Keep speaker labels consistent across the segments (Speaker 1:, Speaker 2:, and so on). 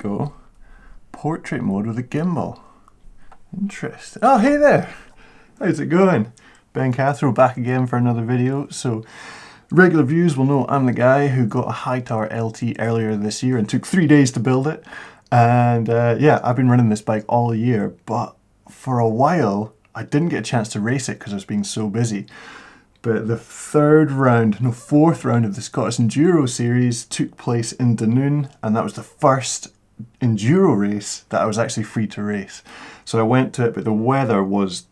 Speaker 1: go. Portrait mode with a gimbal. Interesting. Oh, hey there! How's it going? Ben Cathro back again for another video. So, regular viewers will know I'm the guy who got a Hightower LT earlier this year and took 3 days to build it. And yeah, I've been running this bike all year, but for a while I didn't get a chance to race it because I was being so busy. But the fourth round of the Scottish Enduro series took place in Dunoon, and that was the first Enduro race that I was actually free to race. So I went to it, but the weather was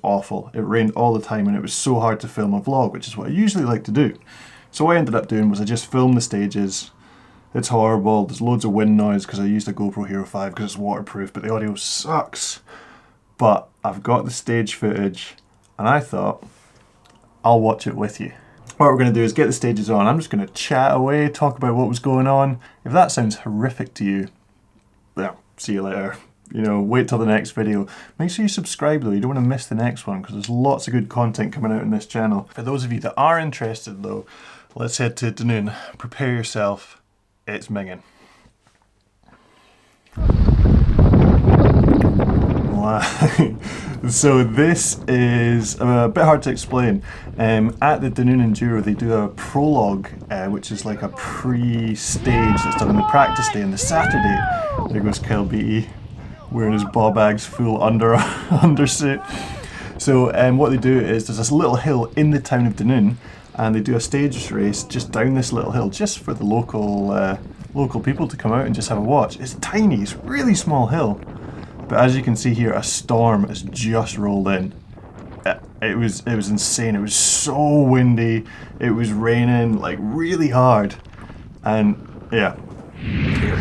Speaker 1: awful. It rained all the time and it was so hard to film a vlog, which is what I usually like to do. So what I ended up doing was I just filmed the stages. It's horrible, there's loads of wind noise because I used a GoPro Hero 5 because it's waterproof, but the audio sucks. But I've got the stage footage and I thought, I'll watch it with you. What we're going to do is get the stages on. I'm just going to chat away, talk about what was going on. If that sounds horrific to you, well, see you later. You know, wait till the next video. Make sure you subscribe though, you don't want to miss the next one because there's lots of good content coming out in this channel. For those of you that are interested though, let's head to Dunoon. Prepare yourself, it's minging. Wow. So this is a bit hard to explain. At the Dunoon Enduro they do a prologue, which is like a pre-stage that's done on the practice day. And the Saturday, there goes Kyle Beattie wearing his ball bags full undersuit. So what they do is there's this little hill in the town of Dunoon, and they do a stage race just down this little hill just for the local people to come out and just have a watch. It's tiny, it's a really small hill. But as you can see here, a storm has just rolled in. It was insane. It was so windy. It was raining like really hard. And yeah,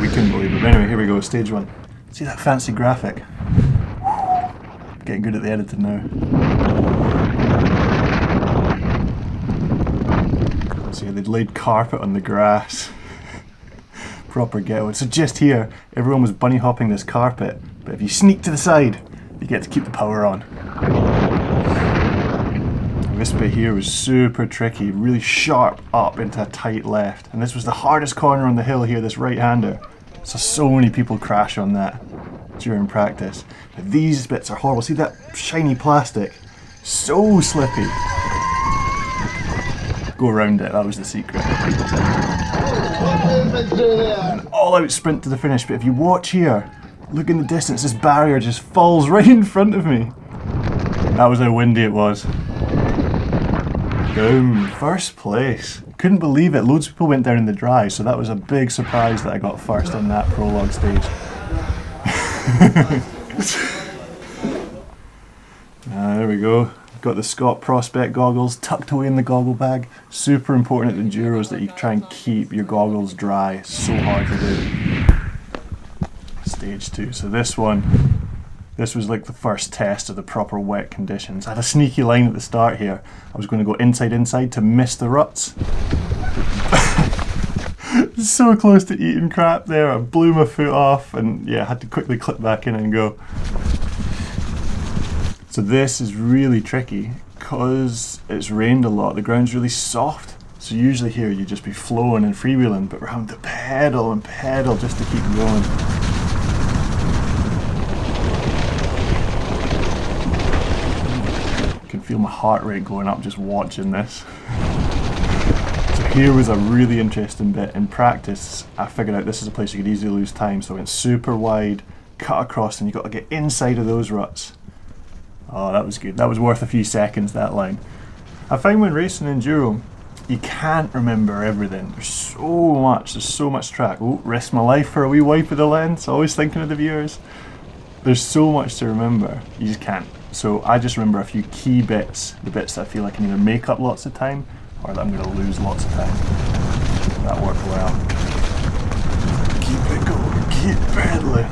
Speaker 1: we couldn't believe it. But anyway, here we go, stage one. See that fancy graphic? Getting good at the editing now. See, they'd laid carpet on the grass. Proper ghetto. So just here, everyone was bunny hopping this carpet, but if you sneak to the side, you get to keep the power on. And this bit here was super tricky, really sharp up into a tight left, and this was the hardest corner on the hill here, this right-hander. So many people crash on that during practice. Now these bits are horrible. See that shiny plastic? So slippy. Go around it, that was the secret. An all-out sprint to the finish, but if you watch here, look in the distance, this barrier just falls right in front of me. That was how windy it was. Boom, first place. Couldn't believe it, loads of people went down in the dry, so that was a big surprise that I got first on that prologue stage. There we go. Got the Scott Prospect goggles tucked away in the goggle bag. Super important at Enduros that you try and keep your goggles dry. It's so hard to do. Stage 2. So this was like the first test of the proper wet conditions. I had a sneaky line at the start here. I was going to go inside to miss the ruts. So close to eating crap there. I blew my foot off and yeah, I had to quickly clip back in and go. So this is really tricky because it's rained a lot. The ground's really soft. So usually here you'd just be flowing and freewheeling, but we're having to pedal and pedal just to keep going. I can feel my heart rate going up just watching this. So here was a really interesting bit. In practice, I figured out this is a place you could easily lose time, so I went super wide, cut across, and you got to get inside of those ruts. Oh, that was good. That was worth a few seconds, that line. I find when racing Enduro, you can't remember everything. There's so much track. Oh, risk my life for a wee wipe of the lens. Always thinking of the viewers. There's so much to remember, you just can't. So I just remember a few key bits, the bits that I feel I can either make up lots of time, or that I'm going to lose lots of time. That worked well. Keep it going, keep pedaling.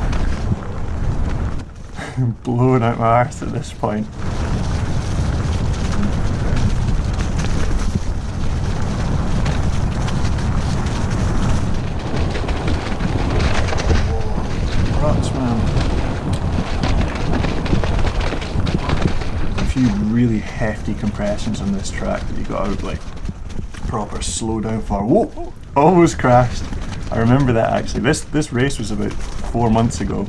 Speaker 1: Blowing out my arse at this point. Ruts, man. A few really hefty compressions on this track that you got out like proper slow down for. Whoa! Almost crashed. I remember that actually. This race was about 4 months ago,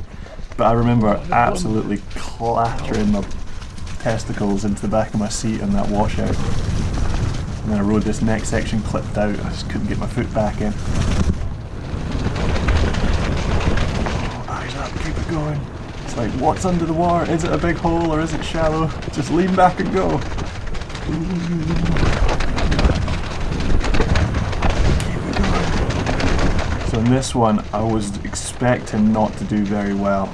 Speaker 1: but I remember absolutely clattering my testicles into the back of my seat on that washout. And then I rode this next section clipped out. I just couldn't get my foot back in. Oh, eyes up, keep it going. It's like, what's under the water? Is it a big hole or is it shallow? Just lean back and go. So in this one, I was expecting not to do very well.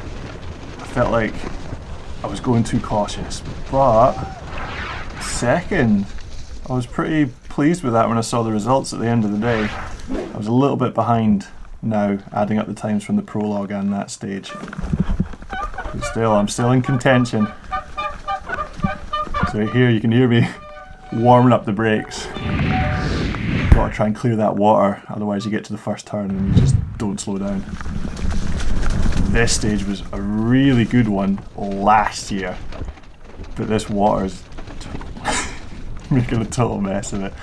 Speaker 1: I felt like I was going too cautious, but second, I was pretty pleased with that when I saw the results at the end of the day. I was a little bit behind now, adding up the times from the prologue and that stage. But still, I'm still in contention. So here you can hear me warming up the brakes. Got to try and clear that water, otherwise you get to the first turn and you just don't slow down. This stage was a really good one last year, but this water is making a total mess of it.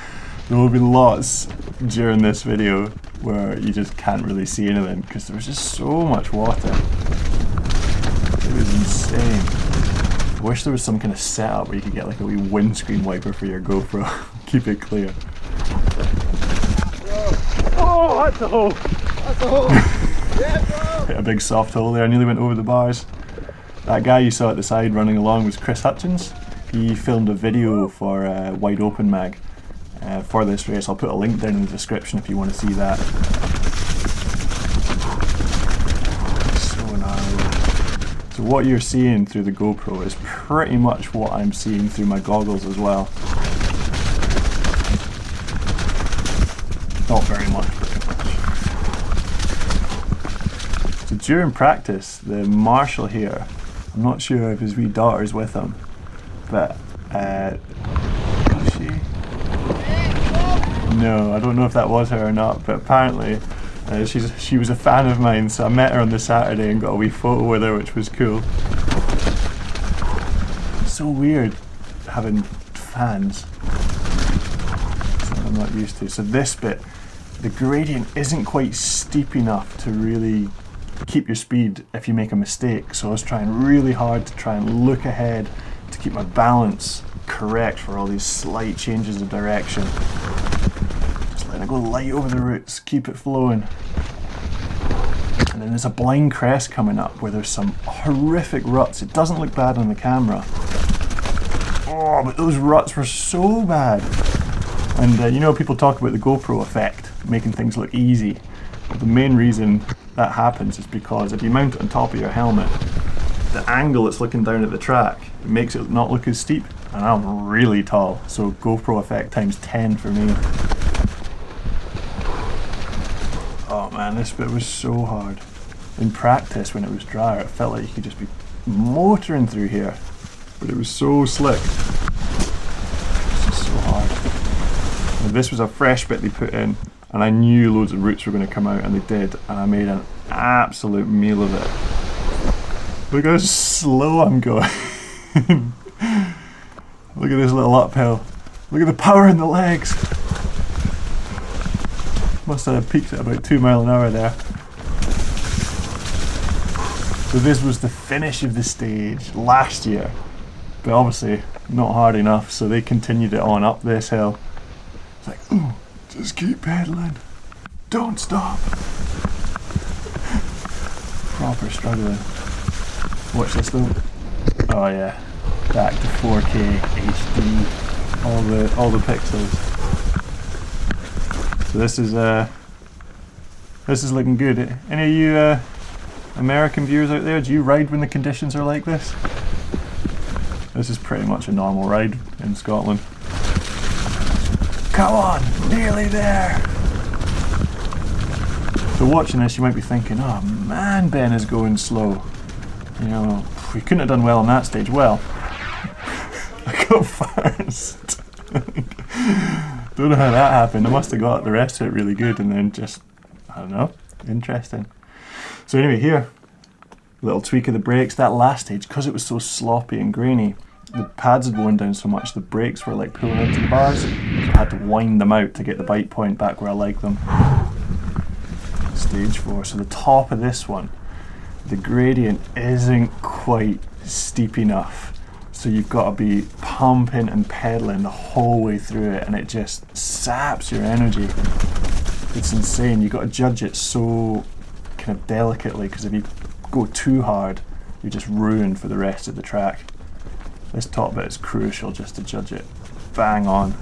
Speaker 1: There will be lots during this video where you just can't really see anything because there was just so much water. It was insane. I wish there was some kind of setup where you could get like a wee windscreen wiper for your GoPro. Keep it clear.
Speaker 2: Oh, that's a hole! That's a hole! Yeah, bro!
Speaker 1: Hit a big soft hole there, I nearly went over the bars. That guy you saw at the side running along was Chris Hutchins. He filmed a video for Wide Open Mag for this race. I'll put a link down in the description if you want to see that. So gnarly. So what you're seeing through the GoPro is pretty much what I'm seeing through my goggles as well. Not very much, pretty much. So during practice, the marshal here, I'm not sure if his wee daughter's with him, but is she? No, I don't know if that was her or not, but apparently she was a fan of mine, so I met her on the Saturday and got a wee photo with her, which was cool. It's so weird having fans. Something I'm not used to. So this bit, the gradient isn't quite steep enough to really keep your speed if you make a mistake. So I was trying really hard to try and look ahead to keep my balance correct for all these slight changes of direction. Just letting it go light over the roots, keep it flowing. And then there's a blind crest coming up where there's some horrific ruts. It doesn't look bad on the camera. Oh, but those ruts were so bad. And you know, people talk about the GoPro effect, making things look easy. But the main reason that happens is because if you mount it on top of your helmet, the angle it's looking down at the track, it makes it not look as steep. And I'm really tall, so GoPro effect times 10 for me. Oh man, this bit was so hard. In practice, when it was drier, it felt like you could just be motoring through here. But it was so slick. It's just so hard. And this was a fresh bit they put in, and I knew loads of roots were going to come out, and they did, and I made an absolute meal of it. Look how slow I'm going. Look at this little uphill. Look at the power in the legs. Must have peaked at about 2 miles an hour there. So this was the finish of the stage last year, but obviously not hard enough, so they continued it on up this hill. It's like, ooh, just keep pedaling. Don't stop. Proper struggling. Watch this though. Oh yeah. Back to 4K HD. All the pixels. So this is looking good. Any of you American viewers out there, do you ride when the conditions are like this? This is pretty much a normal ride in Scotland. Come on, nearly there. So watching this, you might be thinking, oh man, Ben is going slow. You know, we couldn't have done well on that stage. Well, I got first. Don't know how that happened. I must have got the rest of it really good and then just, I don't know, interesting. So anyway, here, little tweak of the brakes. That last stage, because it was so sloppy and grainy, the pads had worn down so much, the brakes were like pulling into the bars, so I had to wind them out to get the bite point back where I like them. It's stage 4. So the top of this one, the gradient isn't quite steep enough. So you've got to be pumping and pedaling the whole way through it, and it just saps your energy. It's insane. You've got to judge it so kind of delicately, because if you go too hard, you're just ruined for the rest of the track. This top bit is crucial just to judge it bang on.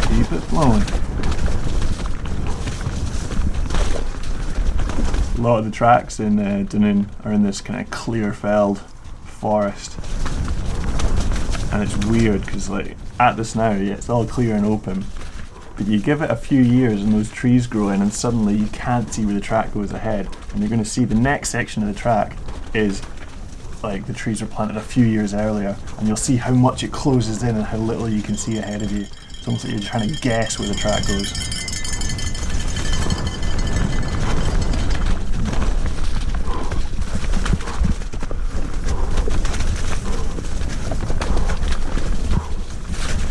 Speaker 1: Keep it flowing. A lot of the tracks in Dunoon are in this kind of clear felled forest, and it's weird because like at this now, yeah, it's all clear and open, but you give it a few years and those trees grow in, and suddenly you can't see where the track goes ahead, and you're going to see the next section of the track is like the trees were planted a few years earlier, and you'll see how much it closes in and how little you can see ahead of you. It's almost like you're trying to guess where the track goes.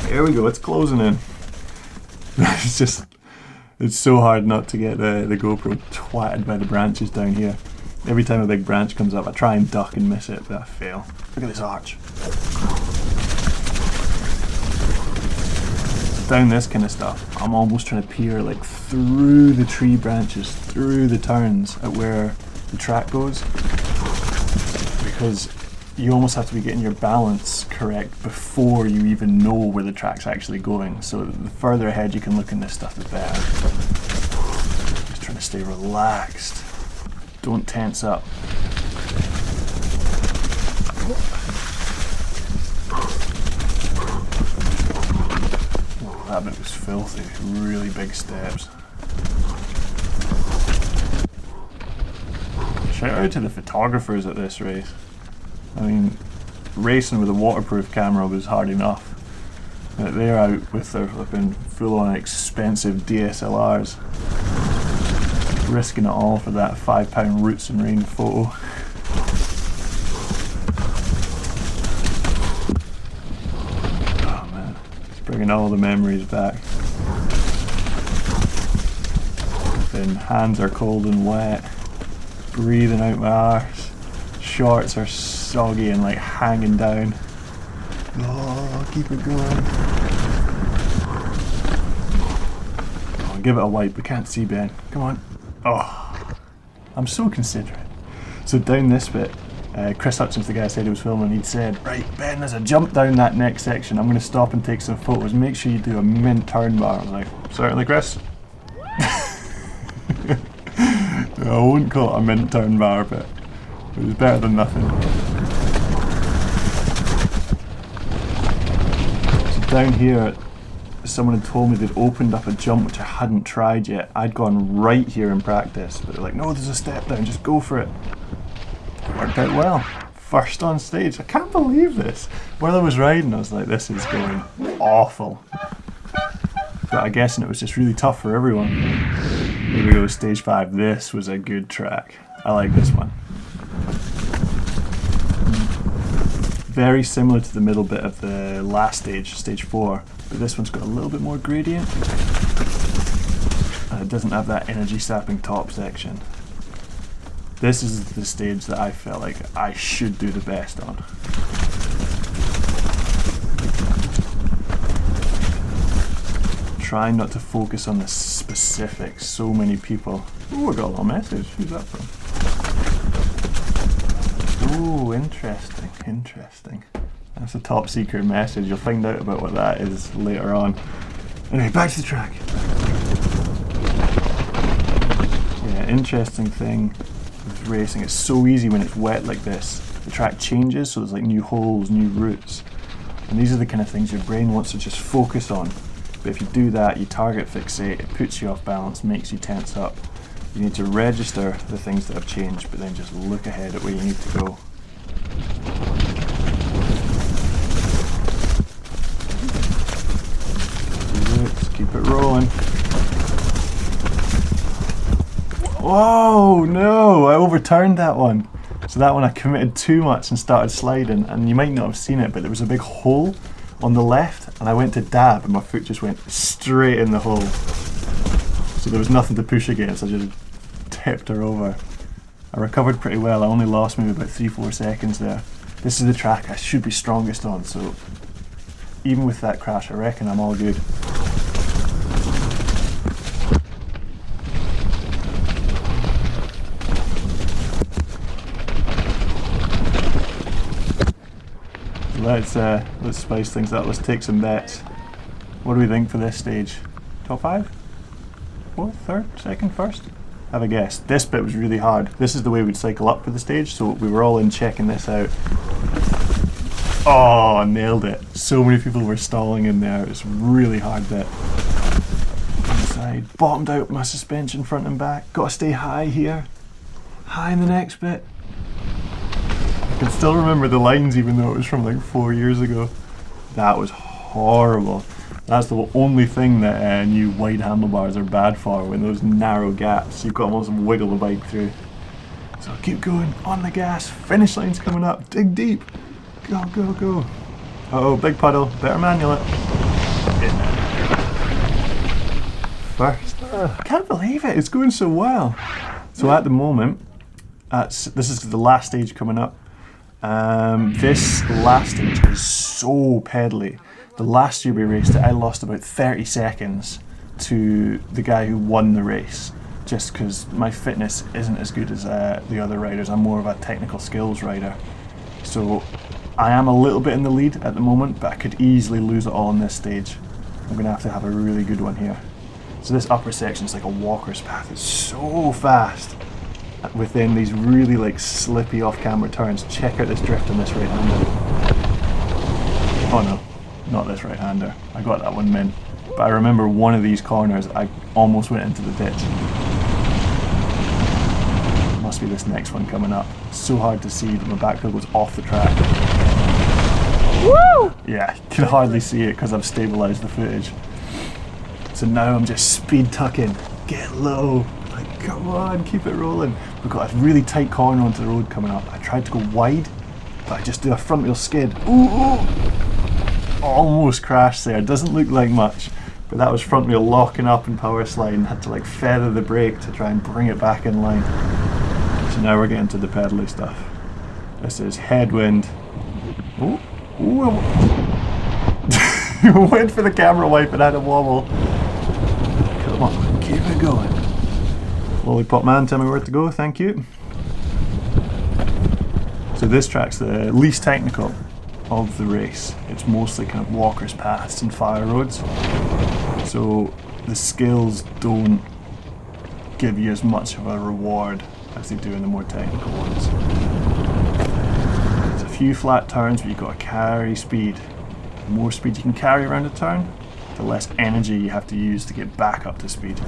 Speaker 1: There we go, it's closing in. It's so hard not to get the GoPro twatted by the branches down here. Every time a big branch comes up, I try and duck and miss it, but I fail. Look at this arch. Down this kind of stuff, I'm almost trying to peer like through the tree branches, through the turns at where the track goes, because you almost have to be getting your balance correct before you even know where the track's actually going. So the further ahead you can look in this stuff, the better. Just trying to stay relaxed. Don't tense up. Oh, that bit was filthy. Really big steps. Shout out to the photographers at this race. I mean, racing with a waterproof camera was hard enough. They're out with their flipping full-on expensive DSLRs, risking it all for that £5 Roots and Rain photo. Oh man, it's bringing all the memories back. Then hands are cold and wet, breathing out my arse. Shorts are soggy and like hanging down. Oh, keep it going. Oh, give it a wipe. We can't see Ben. Come on. Oh, I'm so considerate. So down this bit, Chris Hutchins, the guy I said he was filming, he'd said, right Ben, there's a jump down that next section. I'm going to stop and take some photos. Make sure you do a mint turn bar. I was like, certainly Chris. No, I wouldn't call it a mint turn bar, but it was better than nothing. So down here, someone had told me they'd opened up a jump which I hadn't tried yet. I'd gone right here in practice, but they're like, no, there's a step down, just go for it. It worked out well. First on stage. I can't believe this. While I was riding, I was like, this is going awful. But I'm guessing it was just really tough for everyone. Here we go, stage 5. This was a good track. I like this one. Very similar to the middle bit of the last stage, stage 4, but this one's got a little bit more gradient. And it doesn't have that energy sapping top section. This is the stage that I felt like I should do the best on. Trying not to focus on the specifics. So many people. Ooh, I got a little message. Who's that from? Ooh, interesting, interesting. That's a top secret message. You'll find out about what that is later on. Anyway, back to the track. Yeah, interesting thing with racing. It's so easy when it's wet like this. The track changes, so there's like new holes, new routes. And these are the kind of things your brain wants to just focus on. But if you do that, you target fixate, it puts you off balance, makes you tense up. You need to register the things that have changed, but then just look ahead at where you need to go. Let's keep it rolling. Whoa, no, I overturned that one. So So that one I committed too much and started sliding, and you might not have seen it, but there was a big hole on the left, and I went to dab and my foot just went straight in the hole. So there was nothing to push against, I just tipped her over. I recovered pretty well, I only lost maybe about 3-4 seconds there. This is the track I should be strongest on, so even with that crash I reckon I'm all good. Let's spice things up, let's take some bets. What do we think for this stage? Top 5? 4th? 3rd? 2nd? 1st? Have a guess. This bit was really hard. This is the way we'd cycle up for the stage, so we were all in checking this out. Oh, nailed it. So many people were stalling in there. It's a really hard bit. Inside, bottomed out my suspension front and back. Got to stay high here. High in the next bit. I can still remember the lines even though it was from like 4 years ago. That was horrible. That's the only thing that new wide handlebars are bad for, when those narrow gaps, you've got to almost wiggle the bike through. So keep going, on the gas, finish line's coming up, dig deep. Go, go, go. Uh-oh, big puddle, better manual it. First. I can't believe it, it's going so well. So at the moment, this is the last stage coming up. This last stage is so pedally. The last year we raced it, I lost about 30 seconds to the guy who won the race, just because my fitness isn't as good as the other riders. I'm more of a technical skills rider. So I am a little bit in the lead at the moment, but I could easily lose it all on this stage. I'm going to have a really good one here. So this upper section is like a walker's path. It's so fast within these really like slippy off-camera turns. Check out this drift on this right-hander. Oh no. Not this right-hander. I got that one min. But I remember one of these corners, I almost went into the ditch. Must be this next one coming up. It's so hard to see that my back wheel goes off the track. Woo! Yeah, you can hardly see it because I've stabilised the footage. So now I'm just speed tucking. Get low. Like, come on, keep it rolling. We've got a really tight corner onto the road coming up. I tried to go wide, but I just did a front wheel skid. Ooh, ooh. Almost crashed there, doesn't look like much, but that was front wheel locking up and power sliding. Had to like feather the brake to try and bring it back in line. So now we're getting to the pedally stuff. This is headwind. Oh, ooh. Went for the camera wipe and had a wobble. Come on, keep it going. Lollipop man, tell me where to go, thank you. So this track's the least technical of the race. It's mostly kind of walkers paths and fire roads, so the skills don't give you as much of a reward as they do in the more technical ones. There's a few flat turns where you've got to carry speed. The more speed you can carry around a turn, the less energy you have to use to get back up to speed.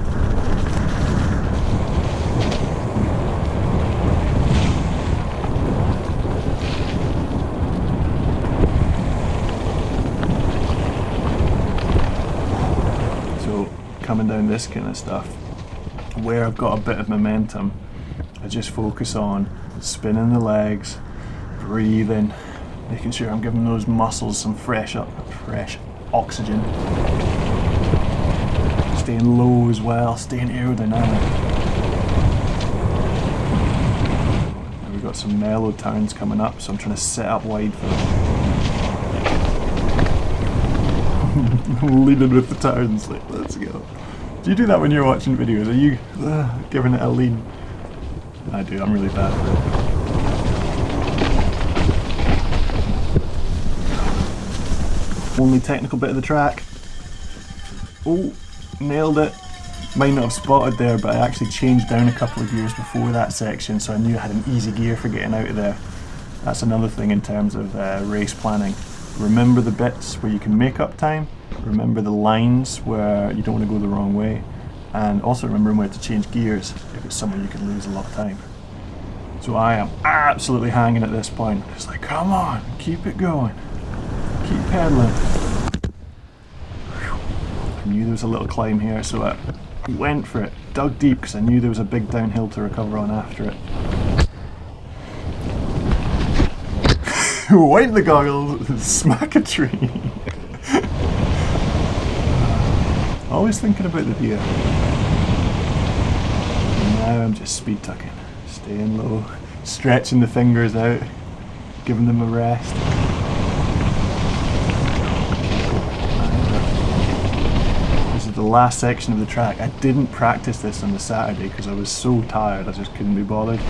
Speaker 1: Coming down this kind of stuff, where I've got a bit of momentum, I just focus on spinning the legs, breathing, making sure I'm giving those muscles some fresh oxygen, staying low as well, staying aerodynamic. And we've got some mellow turns coming up, so I'm trying to set up wide for them. Leading with the turns, like, let's go. Do you do that when you're watching videos? Are you giving it a lead? I do, I'm really bad at it. Only technical bit of the track. Oh, nailed it. Might not have spotted there, but I actually changed down a couple of gears before that section, so I knew I had an easy gear for getting out of there. That's another thing in terms of race planning. Remember the bits where you can make up time. Remember the lines where you don't want to go the wrong way, and also remember where to change gears if it's somewhere you can lose a lot of time. So I am absolutely hanging at this point. It's like, come on, keep it going, keep pedaling. I knew there was a little climb here, so I went for it, dug deep because I knew there was a big downhill to recover on after it. wipe the goggles, smack a tree. Always thinking about the deer. And now I'm just speed tucking, staying low, stretching the fingers out, giving them a rest. This is the last section of the track. I didn't practice this on the Saturday because I was so tired I just couldn't be bothered.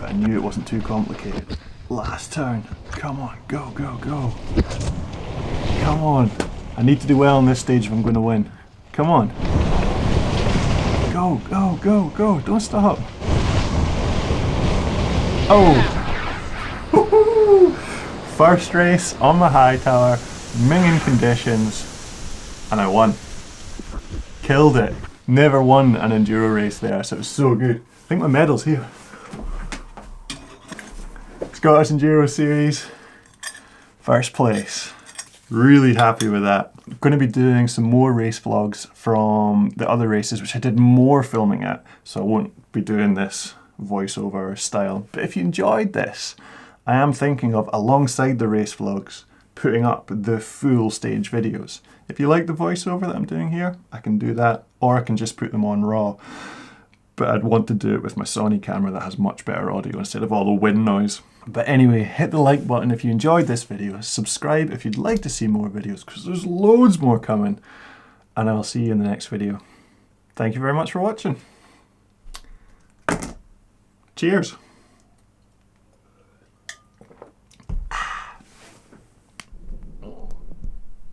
Speaker 1: But I knew it wasn't too complicated. Last turn. Come on, go, go, go. Come on. I need to do well on this stage if I'm going to win. Come on. Go, go, go, go. Don't stop. Oh. First race on my Hightower, minging conditions, and I won. Killed it. Never won an enduro race there, so it was so good. I think my medal's here. Scottish Enduro Series, first place. Really happy with that. I'm going to be doing some more race vlogs from the other races, which I did more filming at, so I won't be doing this voiceover style. But if you enjoyed this, I am thinking of, alongside the race vlogs, putting up the full stage videos. If you like the voiceover that I'm doing here, I can do that, or I can just put them on raw. But I'd want to do it with my Sony camera that has much better audio instead of all the wind noise. But anyway, hit the like button if you enjoyed this video, subscribe if you'd like to see more videos, because there's loads more coming, and I'll see you in the next video. Thank you very much for watching. Cheers.